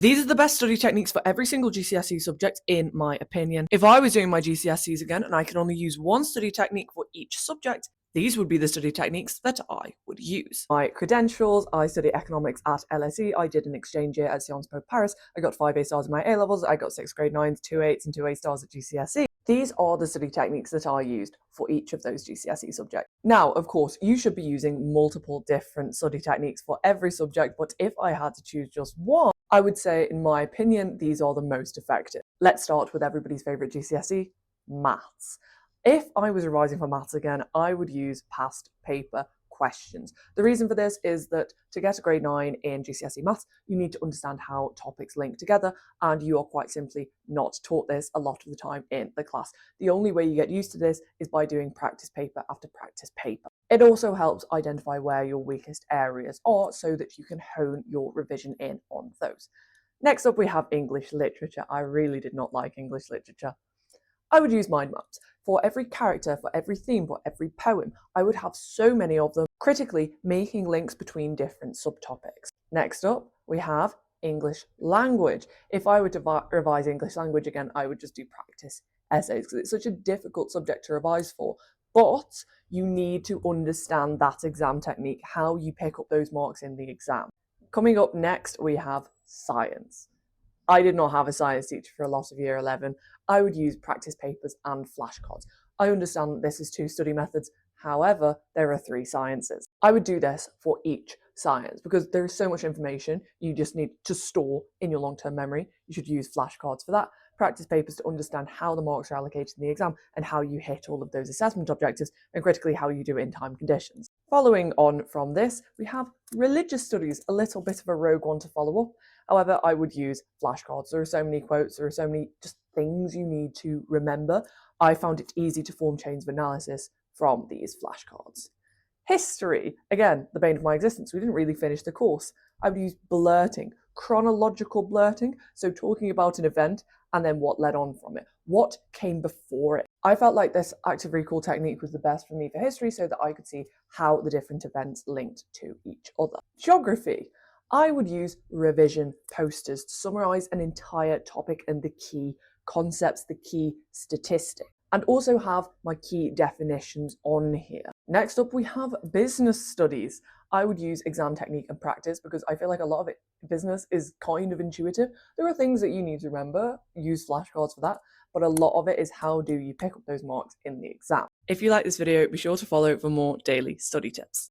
These are the best study techniques for every single GCSE subject, in my opinion. If I was doing my GCSEs again and I could only use one study technique for each subject, these would be the study techniques that I would use. My credentials: I studied economics at LSE, I did an exchange year at Sciences Po Paris, I got 5 A stars in my A levels, I got 6 grade 9s, 2 8s and 2 A stars at GCSE. These are the study techniques that I used for each of those GCSE subjects. Now, of course, you should be using multiple different study techniques for every subject, but if I had to choose just one, I would say, in my opinion, these are the most effective. Let's start with everybody's favourite GCSE, maths. If I was revising for maths again, I would use past paper questions. The reason for this is that to get a grade 9 in GCSE maths, you need to understand how topics link together, and you are quite simply not taught this a lot of the time in the class. The only way you get used to this is by doing practice paper after practice paper. It also helps identify where your weakest areas are so that you can hone your revision in on those. Next up, we have English literature. I really did not like English literature. I would use mind maps. For every character, for every theme, for every poem, I would have so many of them, critically making links between different subtopics. Next up, we have English language. If I were to revise English language again, I would just do practice essays because it's such a difficult subject to revise for. But you need to understand that exam technique, how you pick up those marks in the exam. Coming up next, we have science. I did not have a science teacher for a lot of year 11. I would use practice papers and flashcards. I understand that this is 2 study methods, however, there are 3 sciences. I would do this for each science because there is so much information you just need to store in your long-term memory. You should use flashcards for that, practice papers to understand how the marks are allocated in the exam and how you hit all of those assessment objectives, and critically how you do it in time conditions. Following on from this, we have religious studies, a little bit of a rogue one to follow up. However, I would use flashcards. There are so many quotes, there are so many just things you need to remember. I found it easy to form chains of analysis from these flashcards. History, again, the bane of my existence. We didn't really finish the course. I would use blurting, chronological blurting, so talking about an event and then what led on from it, what came before it. I felt like this active recall technique was the best for me for history so that I could see how the different events linked to each other. Geography, I would use revision posters to summarise an entire topic and the key concepts, the key statistics, and also have my key definitions on here. Next up, we have business studies. I would use exam technique and practice because I feel like a lot of business is kind of intuitive. There are things that you need to remember, use flashcards for that, but a lot of it is how do you pick up those marks in the exam. If you like this video, be sure to follow for more daily study tips.